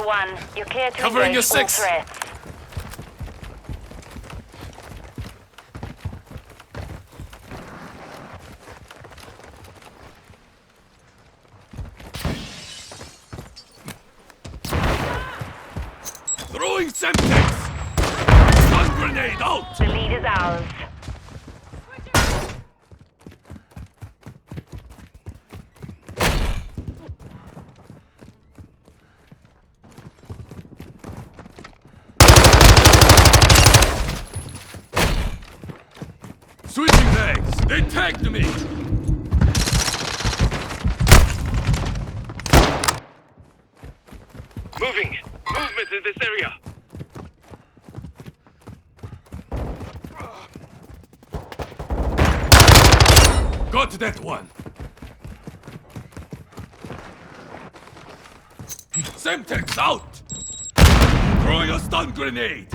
1. You're clear to Covering engage your all 6. threats. Throwing Semtex! Stun grenade out! The lead is ours. Switching legs! They tagged me! Moving! Movement in this area! Got that one! Semtex out! Throwing a stun grenade!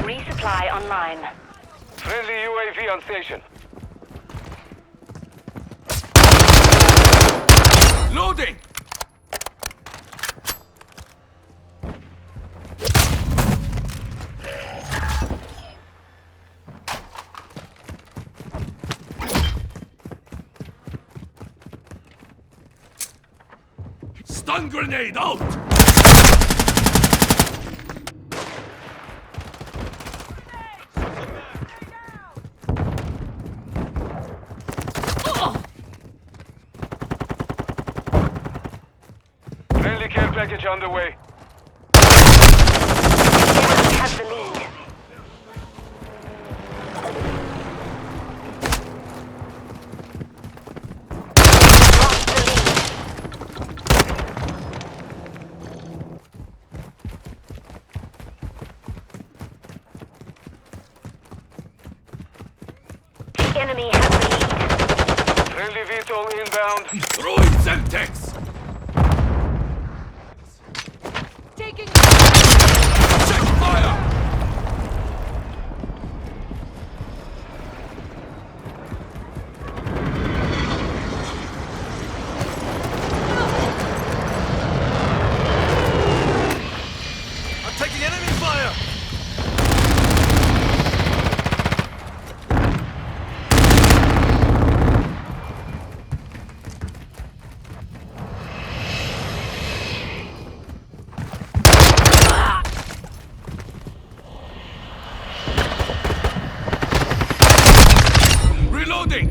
Resupply online. Friendly UAV on station. Loading! Stun grenade out! Friendly care package on the way. Enemy has the lead. Lost the lead. The enemy has the lead. Friendly VTOL inbound. Throwing Semtex! Taking Check fire! I'm taking enemy fire! Reloading!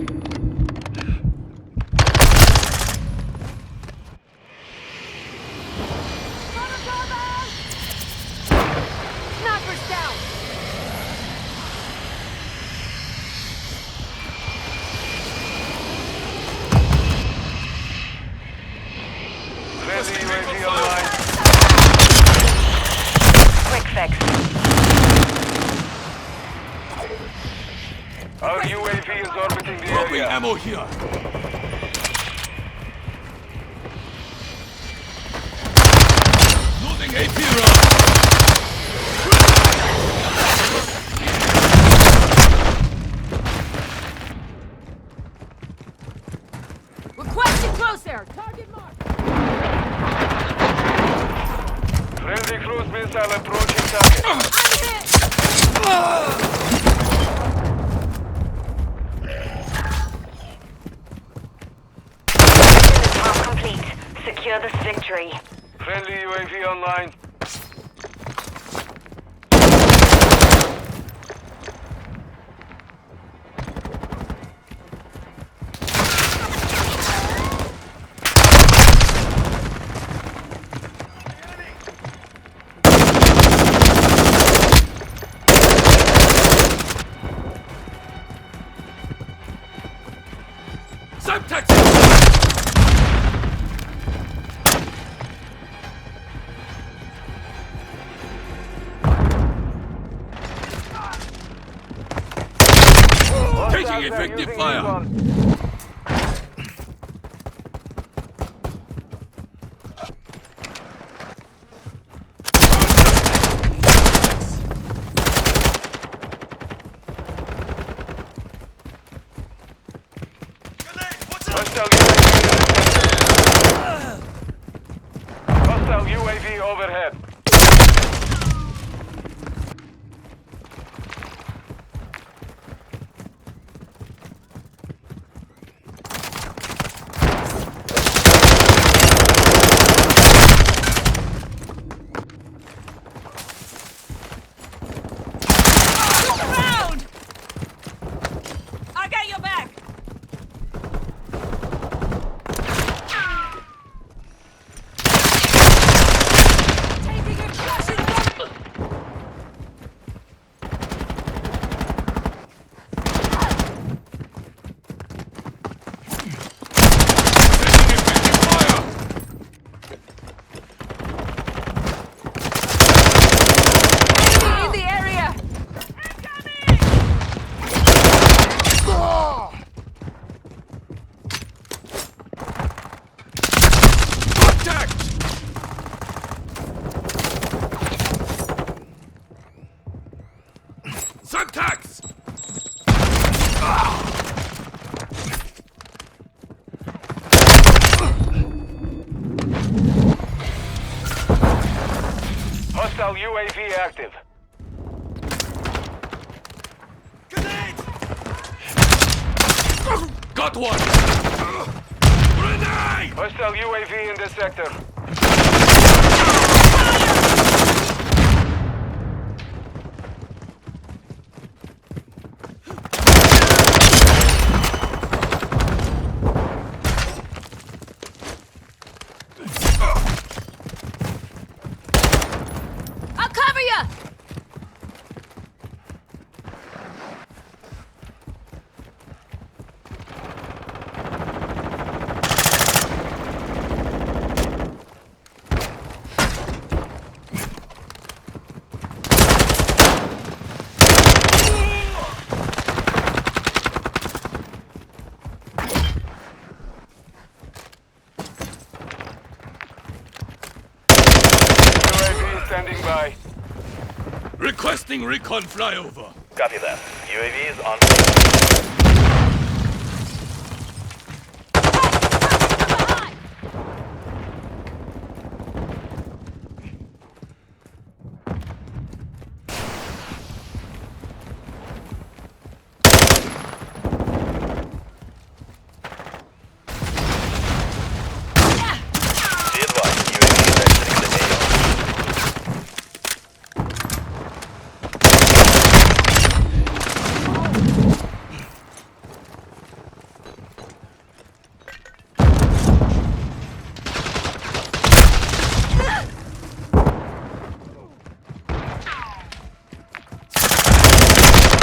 Snappers down! Friendly UAV online. Quick fix. Our UAV is orbiting the Dropping area. ammo here! Loading AP round! Requesting close air! Target mark! Friendly cruise missile approaching target. I'm hit! Task complete. Secure this victory. Friendly UAV online. Semtex! Taking effective fire! Hostile UAV. Hostile UAV overhead. Look around! I got your back! Taking a crushing blow! Enemy in the area! Contact! Syntax! Hostile UAV active. Grenade! Got one! Grenade! Hostile UAV in this sector. I'll cover you! UAV standing by. Requesting recon flyover. Copy that. UAV is on. Be advised, UAV is exiting the AO.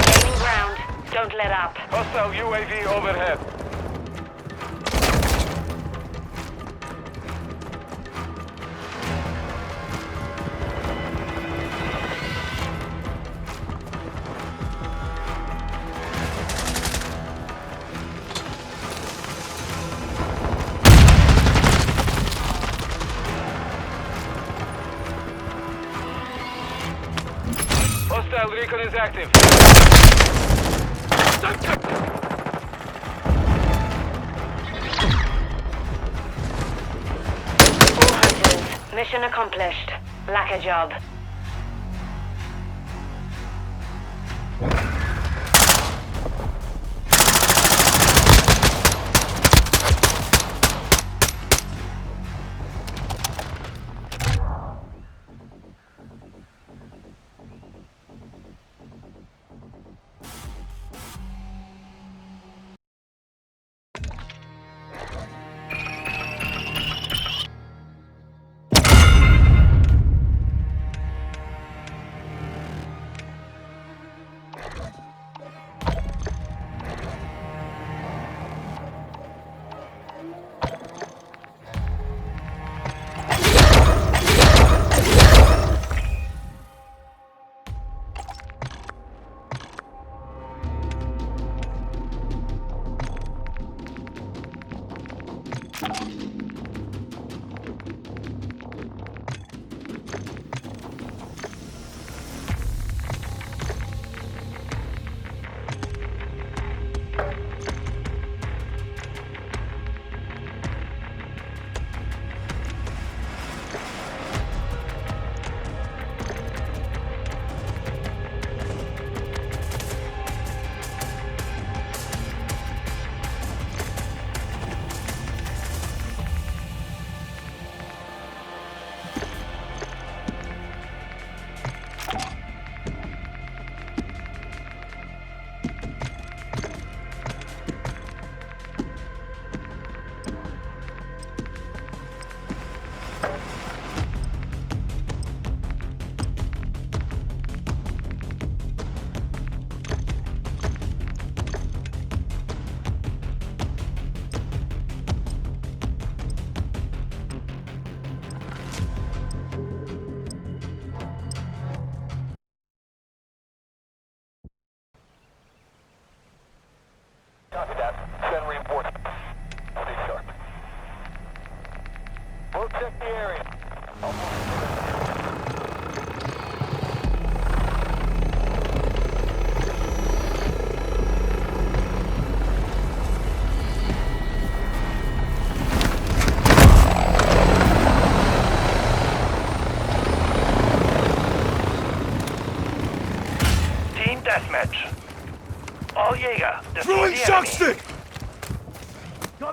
Gaining ground. Don't let up. Hostile UAV overhead. Hostile recon is active. All hunters. Mission accomplished. Lack a job.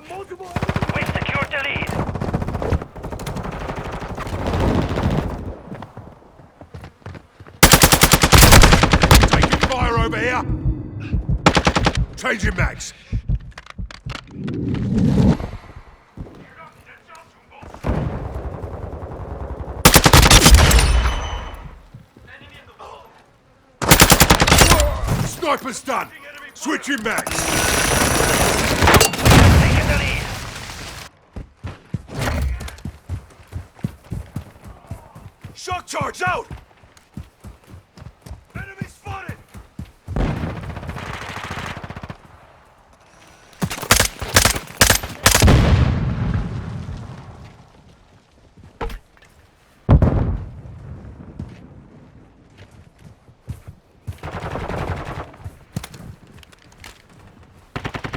We've secured the lead. Taking fire over here. Changing mags. Sniper's done. Switching mags. Taking the lead. Shock charge out! Enemy spotted!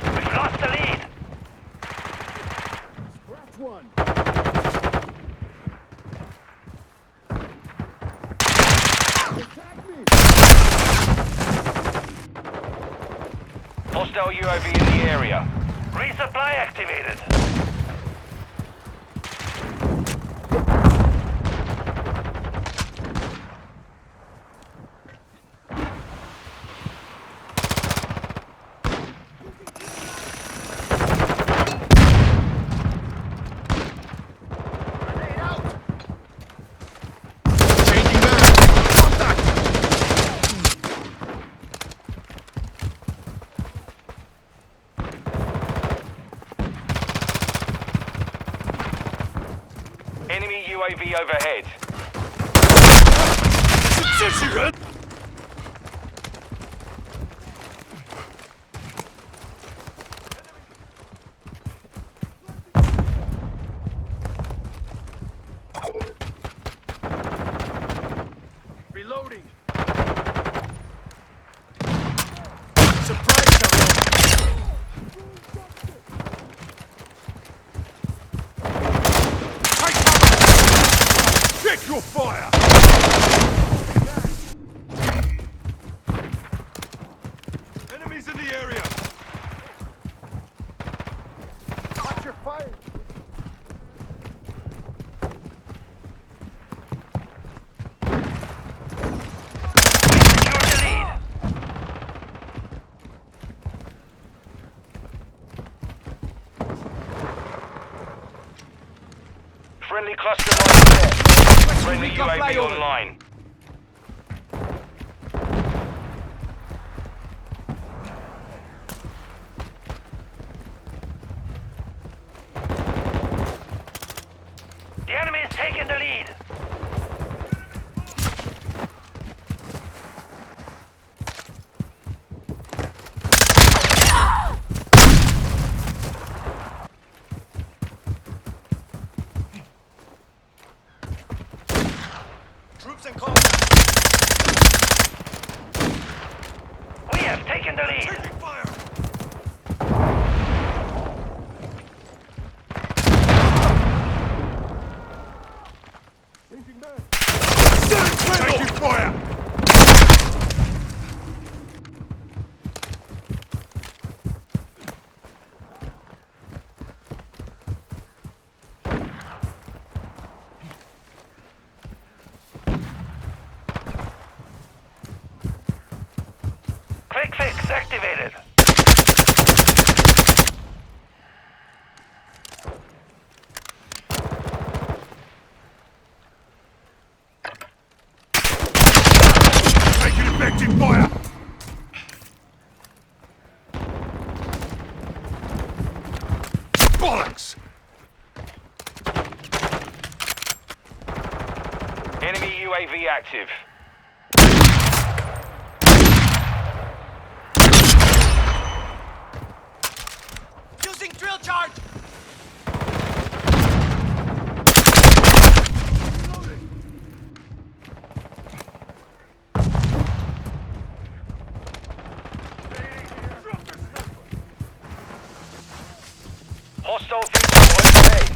We've lost the lead. Hostile UAV in the area. Resupply activated. Enemy UAV overhead. Reloading. Surprise cover. Take cover. Check your fire. Enemies in the area. Watch your fire. Secured the lead. Friendly cluster mine set. Friendly UAV online. The enemy is taking the lead. Troops in contact. We have taken the lead. Taking fire. Taking fire. Quick fix activated. Taking effective fire. Bollocks. Enemy UAV active. Using drill charge. Hostile vehicle overhead.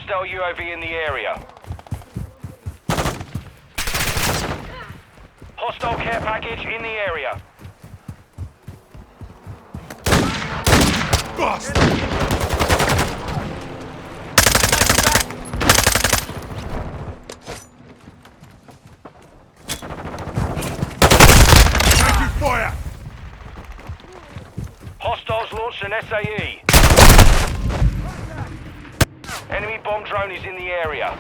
Hostile UAV in the area. Hostile care package in the area. Bust! Taking fire! Hostiles launched an SAE. Enemy bomb drone is in the area.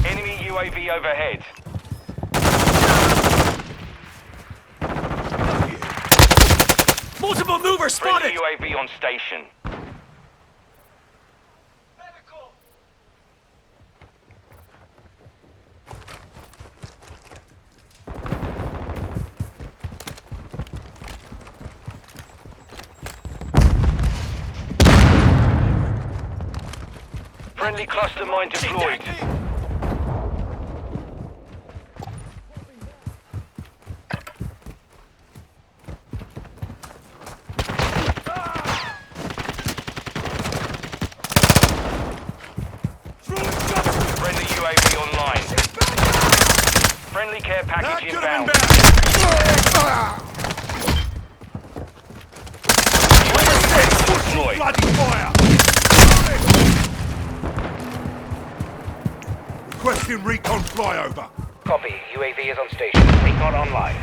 Enemy UAV overhead. Multiple movers Friendly UAV on station. Friendly cluster mine deployed. Friendly UAV online. Friendly care package inbound. Deployed. Bloody fire! Requesting recon flyover. Copy. UAV is on station. Recon online.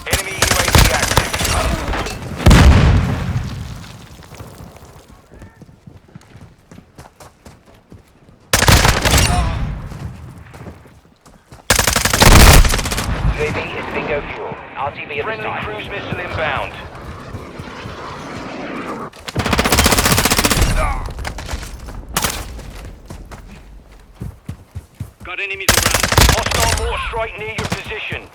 Enemy UAV active. UAV is bingo fuel. RTV at this Friendly time. cruise missile inbound. Got enemies around. Hostile mortar strike near your position.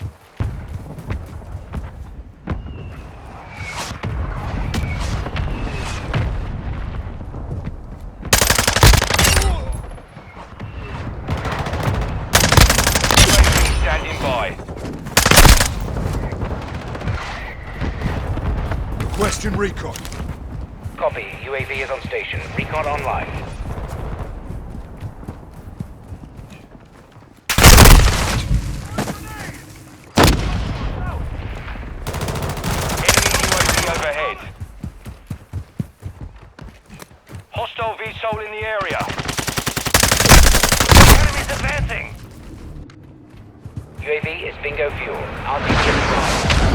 UAV standing by. Requesting recon. Copy. UAV is on station. Recon online. Enemy UAV overhead. Hostile VSOL in the area. Enemies advancing. UAV is bingo fuel. RTV at this time.